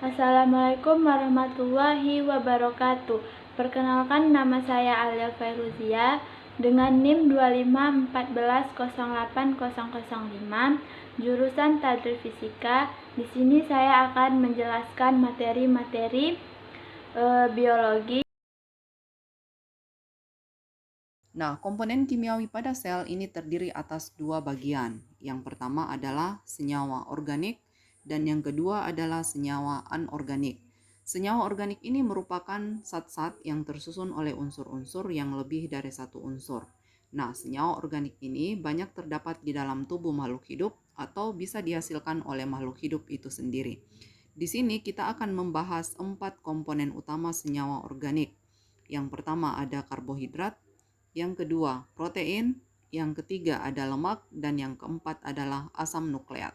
Assalamualaikum warahmatullahi wabarakatuh. Perkenalkan, nama saya Alia Fairuzia dengan NIM 251408005, jurusan Tadris Fisika. Di sini saya akan menjelaskan materi-materi biologi. Nah, komponen kimiawi pada sel ini terdiri atas dua bagian. Yang pertama adalah senyawa organik dan yang kedua adalah senyawa anorganik. Senyawa organik ini merupakan zat-zat yang tersusun oleh unsur-unsur yang lebih dari satu unsur. Nah, senyawa organik ini banyak terdapat di dalam tubuh makhluk hidup atau bisa dihasilkan oleh makhluk hidup itu sendiri. Di sini kita akan membahas 4 komponen utama senyawa organik. Yang pertama ada karbohidrat, yang kedua protein, yang ketiga ada lemak, dan yang keempat adalah asam nukleat.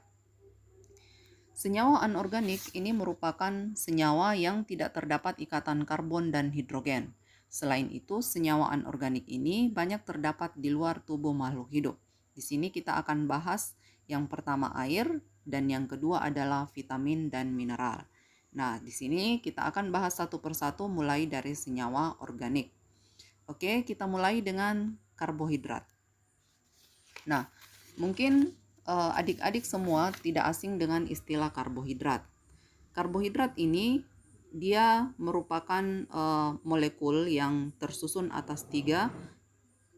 Senyawa anorganik ini merupakan senyawa yang tidak terdapat ikatan karbon dan hidrogen. Selain itu, senyawa anorganik ini banyak terdapat di luar tubuh makhluk hidup. Di sini kita akan bahas yang pertama air dan yang kedua adalah vitamin dan mineral. Nah, di sini kita akan bahas satu persatu mulai dari senyawa organik. Oke, kita mulai dengan karbohidrat. Nah, mungkin adik-adik semua tidak asing dengan istilah karbohidrat. Karbohidrat ini dia merupakan molekul yang tersusun atas 3,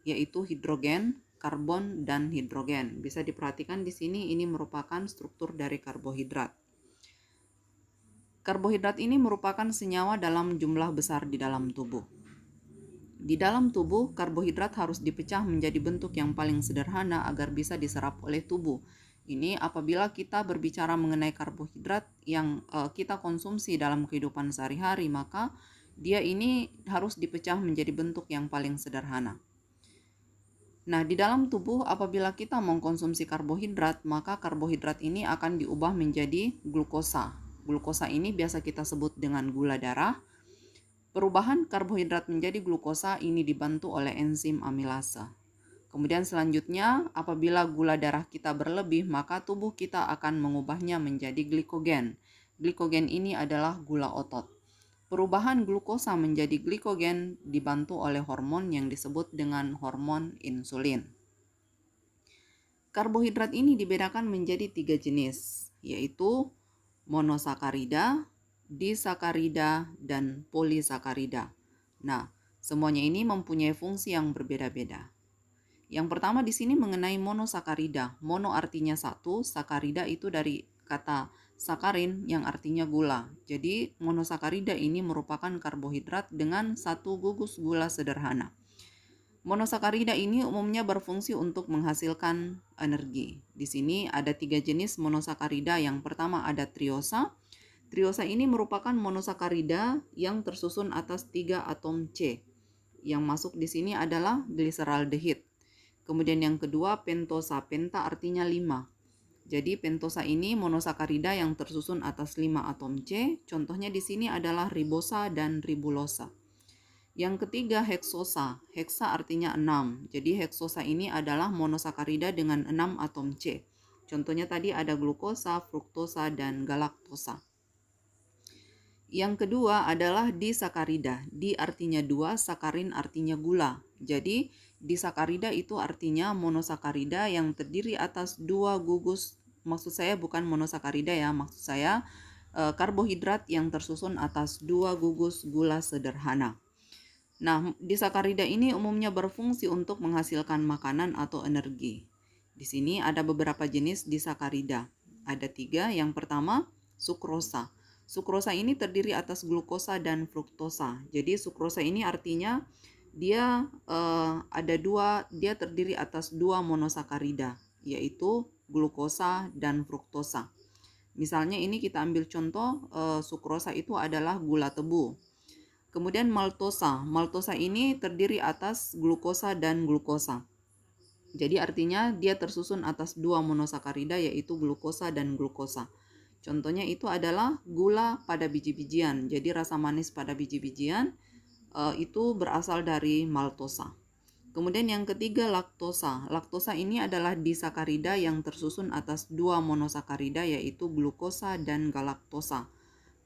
yaitu hidrogen, karbon, dan hidrogen. Bisa diperhatikan di sini ini merupakan struktur dari karbohidrat. Karbohidrat ini merupakan senyawa dalam jumlah besar di dalam tubuh. Di dalam tubuh, karbohidrat harus dipecah menjadi bentuk yang paling sederhana agar bisa diserap oleh tubuh. Ini apabila kita berbicara mengenai karbohidrat yang kita konsumsi dalam kehidupan sehari-hari, maka dia ini harus dipecah menjadi bentuk yang paling sederhana. Nah, di dalam tubuh apabila kita mengkonsumsi karbohidrat, maka karbohidrat ini akan diubah menjadi glukosa. Glukosa ini biasa kita sebut dengan gula darah. Perubahan karbohidrat menjadi glukosa ini dibantu oleh enzim amilase. Kemudian selanjutnya, apabila gula darah kita berlebih, maka tubuh kita akan mengubahnya menjadi glikogen. Glikogen ini adalah gula otot. Perubahan glukosa menjadi glikogen dibantu oleh hormon yang disebut dengan hormon insulin. Karbohidrat ini dibedakan menjadi 3 jenis, yaitu monosakarida, disakarida, dan polisakarida. Nah, semuanya ini mempunyai fungsi yang berbeda-beda. Yang pertama di sini mengenai monosakarida. Mono artinya satu, sakarida itu dari kata sakarin yang artinya gula. Jadi monosakarida ini merupakan karbohidrat dengan satu gugus gula sederhana. Monosakarida ini umumnya berfungsi untuk menghasilkan energi. Di sini ada 3 jenis monosakarida. Yang pertama ada triosa. Triosa ini merupakan monosakarida yang tersusun atas 3 atom C. Yang masuk di sini adalah gliseraldehid. Kemudian yang kedua pentosa. Penta artinya 5. Jadi pentosa ini monosakarida yang tersusun atas 5 atom C. Contohnya di sini adalah ribosa dan ribulosa. Yang ketiga heksosa. Heksa artinya 6. Jadi heksosa ini adalah monosakarida dengan 6 atom C. Contohnya tadi ada glukosa, fruktosa, dan galaktosa. Yang kedua adalah disakarida. Di artinya 2, sakarin artinya gula. Jadi disakarida itu artinya monosakarida yang terdiri atas 2 gugus. Maksud saya bukan monosakarida ya, maksud saya karbohidrat yang tersusun atas 2 gugus gula sederhana. Nah, disakarida ini umumnya berfungsi untuk menghasilkan makanan atau energi. Di sini ada beberapa jenis disakarida. Ada 3. Yang pertama, sukrosa. Sukrosa ini terdiri atas glukosa dan fruktosa. Jadi sukrosa ini artinya dia dia terdiri atas 2 monosakarida, yaitu glukosa dan fruktosa. Misalnya ini kita ambil contoh, sukrosa itu adalah gula tebu. Kemudian maltosa. Maltosa ini terdiri atas glukosa dan glukosa. Jadi artinya dia tersusun atas 2 monosakarida, yaitu glukosa dan glukosa. Contohnya itu adalah gula pada biji-bijian. Jadi rasa manis pada biji-bijian itu berasal dari maltosa. Kemudian yang ketiga laktosa. Laktosa ini adalah disakarida yang tersusun atas 2 monosakarida, yaitu glukosa dan galaktosa.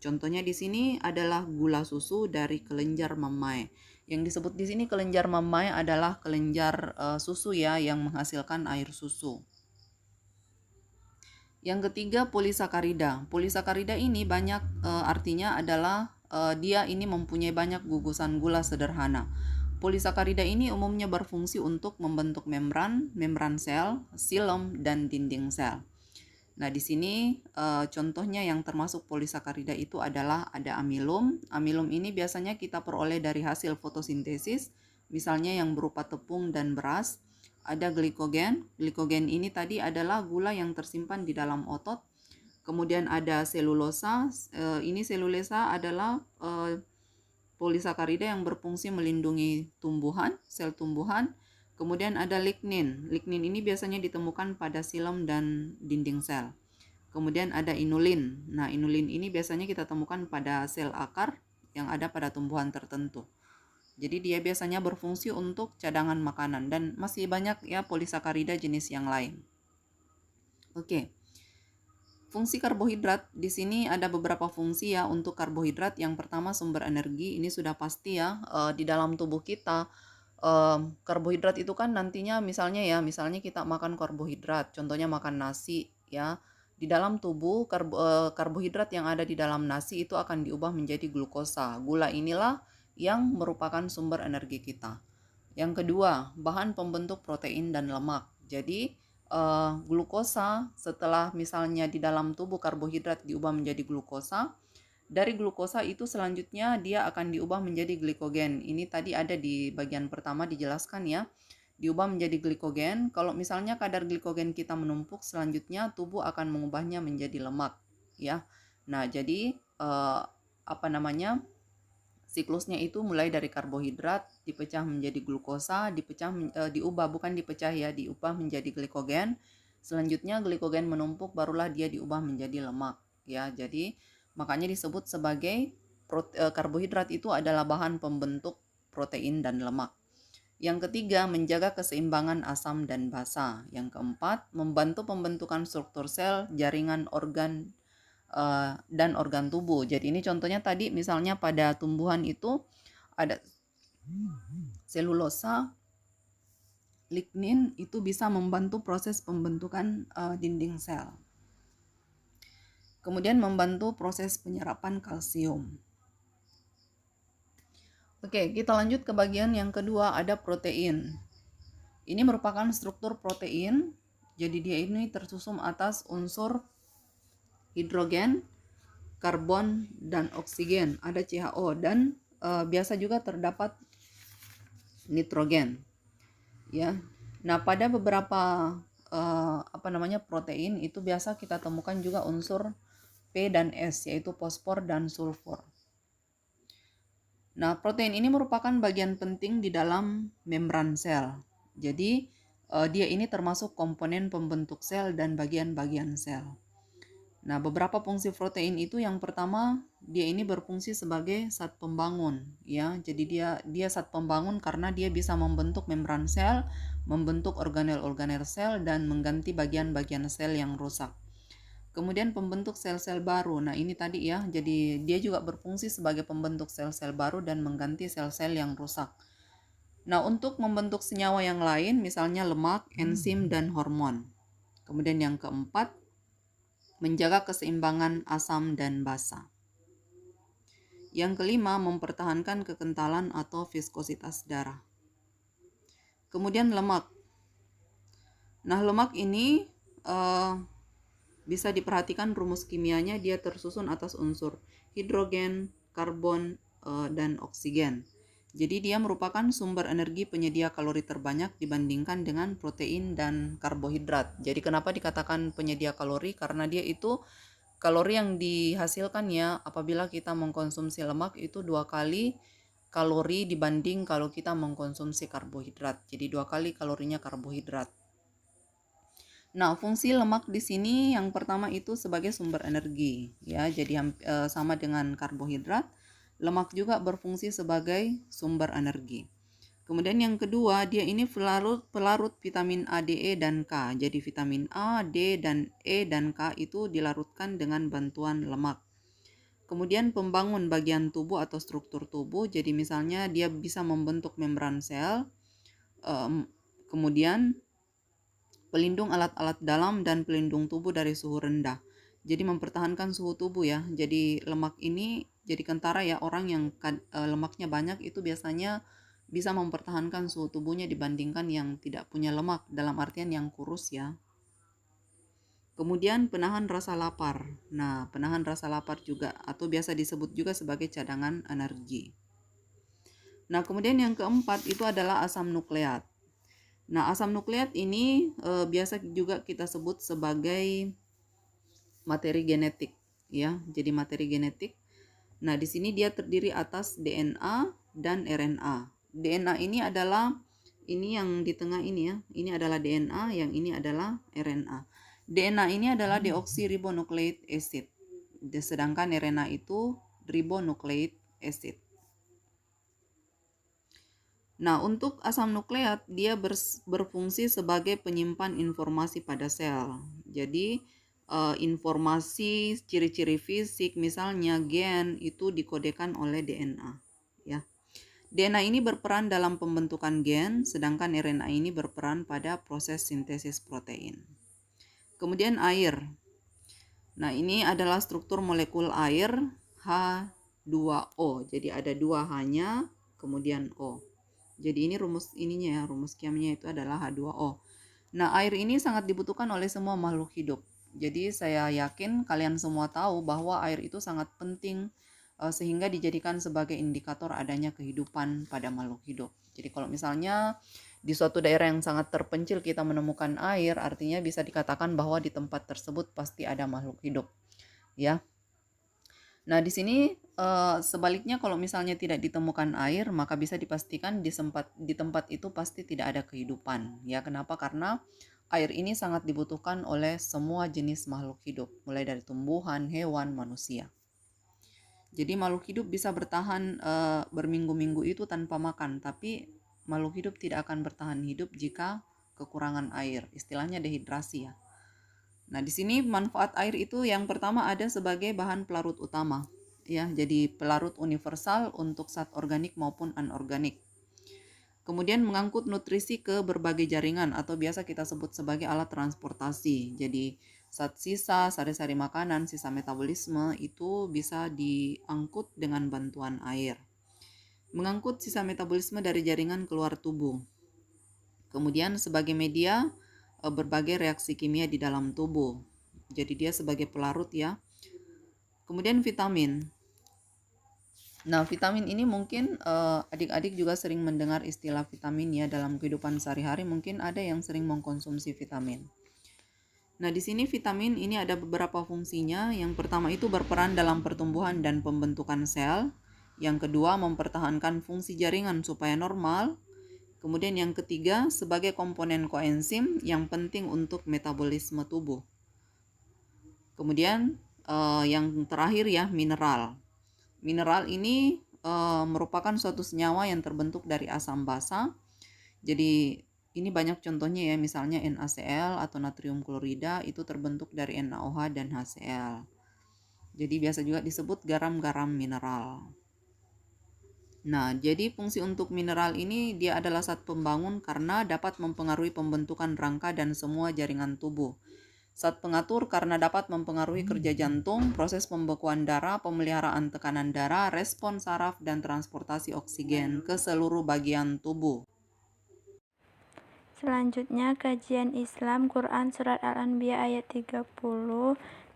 Contohnya di sini adalah gula susu dari kelenjar mamae. Yang disebut di sini kelenjar mamae adalah kelenjar susu ya, yang menghasilkan air susu. Yang ketiga, polisakarida. Polisakarida ini banyak artinya adalah dia ini mempunyai banyak gugusan gula sederhana. Polisakarida ini umumnya berfungsi untuk membentuk membran sel, silem, dan dinding sel. Nah, di sini contohnya yang termasuk polisakarida itu adalah ada amilum. Amilum ini biasanya kita peroleh dari hasil fotosintesis, misalnya yang berupa tepung dan beras. Ada glikogen. Glikogen ini tadi adalah gula yang tersimpan di dalam otot. Kemudian ada selulosa. Ini selulosa adalah polisakarida yang berfungsi melindungi tumbuhan, sel tumbuhan. Kemudian ada lignin. Lignin ini biasanya ditemukan pada silem dan dinding sel. Kemudian ada inulin. Nah, inulin ini biasanya kita temukan pada sel akar yang ada pada tumbuhan tertentu. Jadi dia biasanya berfungsi untuk cadangan makanan dan masih banyak ya polisakarida jenis yang lain. Oke. Fungsi karbohidrat di sini ada beberapa fungsi ya untuk karbohidrat. Yang pertama sumber energi, ini sudah pasti ya di dalam tubuh kita. Karbohidrat itu kan nantinya misalnya kita makan karbohidrat, contohnya makan nasi ya. Di dalam tubuh karbohidrat yang ada di dalam nasi itu akan diubah menjadi glukosa. Gula inilah yang merupakan sumber energi kita. Yang kedua, bahan pembentuk protein dan lemak. Jadi glukosa setelah misalnya di dalam tubuh karbohidrat diubah menjadi glukosa, dari glukosa itu selanjutnya dia akan diubah menjadi glikogen. Ini tadi ada di bagian pertama dijelaskan ya, diubah menjadi glikogen. Kalau misalnya kadar glikogen kita menumpuk, selanjutnya tubuh akan mengubahnya menjadi lemak ya. Nah, jadi siklusnya itu mulai dari karbohidrat dipecah menjadi glukosa, diubah menjadi glikogen. Selanjutnya glikogen menumpuk, barulah dia diubah menjadi lemak ya. Jadi makanya disebut sebagai karbohidrat itu adalah bahan pembentuk protein dan lemak. Yang ketiga, menjaga keseimbangan asam dan basa. Yang keempat, membantu pembentukan struktur sel, jaringan organ dan organ tubuh. Jadi ini contohnya tadi misalnya pada tumbuhan itu ada selulosa, lignin itu bisa membantu proses pembentukan dinding sel. Kemudian membantu proses penyerapan kalsium. Oke, kita lanjut ke bagian yang kedua, ada protein. Ini merupakan struktur protein. Jadi dia ini tersusun atas unsur hidrogen, karbon, dan oksigen. Ada CH2 dan biasa juga terdapat nitrogen. Ya. Nah, pada beberapa protein itu biasa kita temukan juga unsur P dan S, yaitu fosfor dan sulfur. Nah, protein ini merupakan bagian penting di dalam membran sel. Jadi dia ini termasuk komponen pembentuk sel dan bagian-bagian sel. Nah, beberapa fungsi protein itu, yang pertama, dia ini berfungsi sebagai zat pembangun ya. Jadi dia zat pembangun karena dia bisa membentuk membran sel, membentuk organel-organel sel, dan mengganti bagian-bagian sel yang rusak. Kemudian pembentuk sel-sel baru. Nah, ini tadi ya. Jadi dia juga berfungsi sebagai pembentuk sel-sel baru dan mengganti sel-sel yang rusak. Nah, untuk membentuk senyawa yang lain, misalnya lemak, enzim, dan hormon. Kemudian yang keempat, menjaga keseimbangan asam dan basa. Yang kelima, mempertahankan kekentalan atau viskositas darah. Kemudian lemak. Nah, lemak ini bisa diperhatikan rumus kimianya, dia tersusun atas unsur hidrogen, karbon, dan oksigen. Jadi dia merupakan sumber energi penyedia kalori terbanyak dibandingkan dengan protein dan karbohidrat. Jadi kenapa dikatakan penyedia kalori? Karena dia itu kalori yang dihasilkan ya apabila kita mengkonsumsi lemak itu 2 kali kalori dibanding kalau kita mengkonsumsi karbohidrat. Jadi 2 kali kalorinya karbohidrat. Nah, fungsi lemak di sini yang pertama itu sebagai sumber energi ya. Jadi sama dengan karbohidrat. Lemak juga berfungsi sebagai sumber energi. Kemudian yang kedua, dia ini pelarut vitamin A, D, E, dan K. Jadi vitamin A, D, dan E, dan K itu dilarutkan dengan bantuan lemak. Kemudian pembangun bagian tubuh atau struktur tubuh, jadi misalnya dia bisa membentuk membran sel, kemudian pelindung alat-alat dalam dan pelindung tubuh dari suhu rendah. Jadi mempertahankan suhu tubuh ya. Jadi lemak ini jadi kentara ya, orang yang lemaknya banyak itu biasanya bisa mempertahankan suhu tubuhnya dibandingkan yang tidak punya lemak, dalam artian yang kurus ya. Kemudian penahan rasa lapar. Nah, penahan rasa lapar juga atau biasa disebut juga sebagai cadangan energi. Nah, kemudian yang keempat itu adalah asam nukleat. Nah, asam nukleat ini biasa juga kita sebut sebagai materi genetik ya. Jadi materi genetik. Nah, di sini dia terdiri atas DNA dan RNA. DNA ini adalah ini yang di tengah ini ya. Ini adalah DNA, yang ini adalah RNA. DNA ini adalah deoksiribonucleic acid. Sedangkan RNA itu ribonucleic acid. Nah, untuk asam nukleat dia berfungsi sebagai penyimpan informasi pada sel. Jadi informasi ciri-ciri fisik misalnya gen itu dikodekan oleh DNA ya. DNA ini berperan dalam pembentukan gen, sedangkan RNA ini berperan pada proses sintesis protein. Kemudian air. Nah, ini adalah struktur molekul air H2O. Jadi ada 2 H-nya, kemudian O. Jadi ini rumus ininya ya, rumus kimianya itu adalah H2O. Nah, air ini sangat dibutuhkan oleh semua makhluk hidup. Jadi saya yakin kalian semua tahu bahwa air itu sangat penting sehingga dijadikan sebagai indikator adanya kehidupan pada makhluk hidup. Jadi kalau misalnya di suatu daerah yang sangat terpencil kita menemukan air, artinya bisa dikatakan bahwa di tempat tersebut pasti ada makhluk hidup, ya. Nah, di sini sebaliknya kalau misalnya tidak ditemukan air, maka bisa dipastikan di tempat itu pasti tidak ada kehidupan, ya. Kenapa? Karena air ini sangat dibutuhkan oleh semua jenis makhluk hidup, mulai dari tumbuhan, hewan, manusia. Jadi makhluk hidup bisa bertahan berminggu-minggu itu tanpa makan, tapi makhluk hidup tidak akan bertahan hidup jika kekurangan air, istilahnya dehidrasi ya. Nah, di sini manfaat air itu yang pertama ada sebagai bahan pelarut utama ya, jadi pelarut universal untuk zat organik maupun anorganik. Kemudian mengangkut nutrisi ke berbagai jaringan atau biasa kita sebut sebagai alat transportasi. Jadi zat sisa, sari-sari makanan, sisa metabolisme itu bisa diangkut dengan bantuan air. Mengangkut sisa metabolisme dari jaringan keluar tubuh. Kemudian sebagai media berbagai reaksi kimia di dalam tubuh. Jadi dia sebagai pelarut ya. Kemudian vitamin. Nah, vitamin ini mungkin adik-adik juga sering mendengar istilah vitamin ya dalam kehidupan sehari-hari, mungkin ada yang sering mengkonsumsi vitamin. Nah, di sini vitamin ini ada beberapa fungsinya. Yang pertama itu berperan dalam pertumbuhan dan pembentukan sel. Yang kedua, mempertahankan fungsi jaringan supaya normal. Kemudian yang ketiga, sebagai komponen koenzim yang penting untuk metabolisme tubuh. Kemudian yang terakhir ya, mineral. Mineral ini merupakan suatu senyawa yang terbentuk dari asam basa. Jadi ini banyak contohnya ya, misalnya NaCl atau natrium klorida itu terbentuk dari NaOH dan HCl. Jadi biasa juga disebut garam-garam mineral. Nah, jadi fungsi untuk mineral ini dia adalah zat pembangun karena dapat mempengaruhi pembentukan rangka dan semua jaringan tubuh. Zat pengatur karena dapat mempengaruhi kerja jantung, proses pembekuan darah, pemeliharaan tekanan darah, respon saraf, dan transportasi oksigen ke seluruh bagian tubuh. Selanjutnya kajian Islam Quran Surat Al-Anbiya ayat 30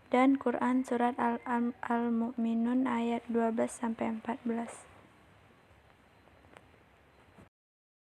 dan Quran Surat Al-Mu'minun ayat 12-14.